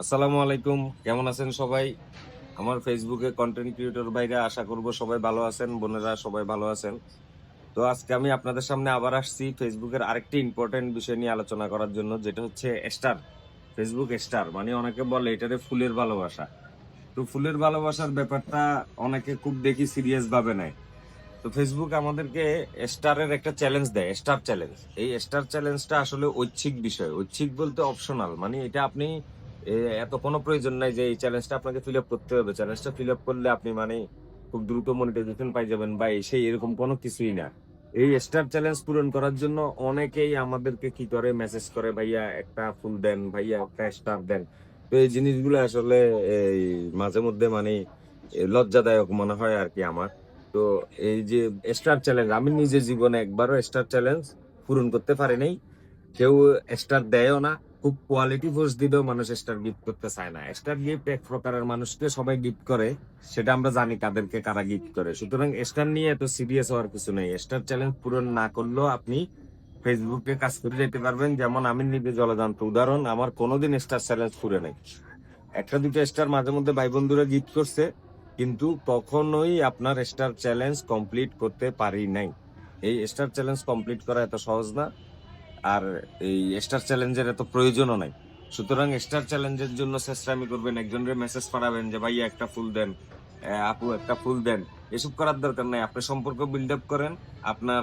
আসসালামু আলাইকুম, কেমন আছেন সবাই? আমার ফেসবুকে কন্টেন্ট ক্রিয়েটর ভাইরা আশা করব সবাই ভালো আছেন, বোনেরা সবাই ভালো আছেন। তো আজকে আমি আপনাদের সামনে আবার আসছি ফেসবুকের আরেকটি ইম্পর্টেন্ট বিষয় নিয়ে আলোচনা করার জন্য, যেটা হচ্ছে স্টার। ফেসবুক স্টার মানে অনেকে বলে এটারে ফুলের ভালোবাসা। তো ফুলের ভালোবাসার ব্যাপারটা অনেকে খুব দেখি সিরিয়াস ভাবে নেয়। তো ফেসবুক আমাদেরকে স্টারের একটা চ্যালেঞ্জ দেয়, স্টার চ্যালেঞ্জ। এই স্টার চ্যালেঞ্জটা আসলে ঐচ্ছিক বিষয়, ঐচ্ছিক বলতে অপশনাল, মানে এটা আপনি এত কোনো প্রয়োজন নাই যে এই চ্যালেঞ্জটা আপনাকে ফিল আপ করতে হবে। চ্যালেঞ্জটা ফিল আপ করলে আপনি মানে খুব দ্রুত মনিটাইজেশন পাই যাবেন বা সেই এরকম কোনো কিছুই না। এই স্টার চ্যালেঞ্জ পূরণ করার জন্য অনেকেই আমাদেরকে কি করে, মেসেজ করে, ভাইয়া একটা ফুল দেন, ভাইয়া একটা স্টার দেন। তো এই জিনিসগুলো আসলে এই মাঝে মধ্যে মানে লজ্জাদায়ক মনে হয় আর কি আমার। তো এই যে স্টার চ্যালেঞ্জ, আমি নিজের জীবনে একবারও স্টার চ্যালেঞ্জ পূরণ করতে পারি নাই। কেউ স্টার দেয়ও না। খুব কোয়ালিটি পোস্ট দিলেও মানুষ স্টার গিফট করতে চায় না। স্টার গিফট এক প্রকারের মানুষকে সবাই গিফট করে, সেটা আমরা জানি কাদেরকে কারা গিফট করে। সুতরাং স্টার নিয়ে এত সিরিয়াস হওয়ার কিছু নেই। স্টার চ্যালেঞ্জ পূরণ না করলেও আপনি ফেসবুকে কাজ করে যেতে পারবেন। যেমন আমি নিজে জলজান্ত উদাহরণ, আমার কোনোদিন স্টার চ্যালেঞ্জ পুরে নাই। একটা দুটো স্টার মাঝে মধ্যে ভাই বন্ধুরা গিফট করছে, কিন্তু কখনোই আপনার স্টার চ্যালেঞ্জ কমপ্লিট করতে পারি নাই। এই স্টার চ্যালেঞ্জ কমপ্লিট করা এত সহজ না, আর এই স্টার চ্যালেঞ্জের এত প্রয়োজনও নাই। সুতরাং স্টার চ্যালেঞ্জের জন্য চেষ্টামি করবেন, একজনের মেসেজ পাঠাবেন যে ভাইয়া একটা ফুল দেন, আপু একটা ফুল দেন। এসব করার দরকার নাই। আপনি সম্পর্ক বিল্ড আপ করেন, আপনার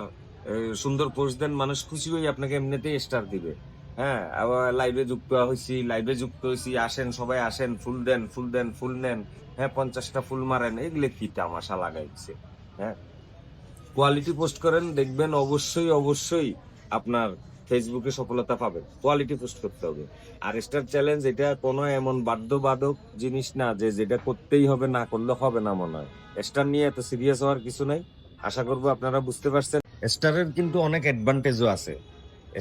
সুন্দর পোস্ট দেন, মানুষ খুশি হয়ে আপনাকে এমনিতেই স্টার দিবে। হ্যাঁ, আবার লাইভে যুক্ত হয়েছি, আসেন সবাই আসেন, ফুল দেন, ফুল দেন, ফুল নেন। হ্যাঁ, 50টা ফুল মারেন, এগুলো কি তামাশা লাগাইছে? হ্যাঁ, কোয়ালিটি পোস্ট করেন, দেখবেন অবশ্যই অবশ্যই আপনার ফেসবুকে সফলতা পাবেন। কোয়ালিটি পোস্ট করতে হবে। আর স্টার চ্যালেঞ্জ এটা কোনো এমন বাধ্যবাধক জিনিস না যে যেটা করতেই হবে, না করলে হবে না মনে হয়। স্টার নিয়ে এত সিরিয়াস হওয়ার কিছু নাই। আশা করবো আপনারা বুঝতে পারছেন। স্টারের কিন্তু অনেক অ্যাডভান্টেজও আছে।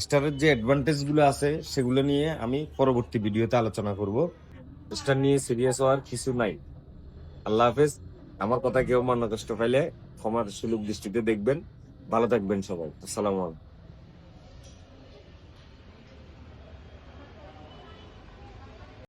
স্টারের যে অ্যাডভান্টেজ গুলো আছে সেগুলো নিয়ে আমি পরবর্তী ভিডিওতে আলোচনা করব। স্টার নিয়ে সিরিয়াস হওয়ার কিছু নাই। আল্লাহ হাফেজ। আমার কথা কেউ মনে কষ্ট পাইলে ক্ষমার সুলভ দৃষ্টিতে দেখবেন। ভালো থাকবেন সবাই। আসসালামু আলাইকুম।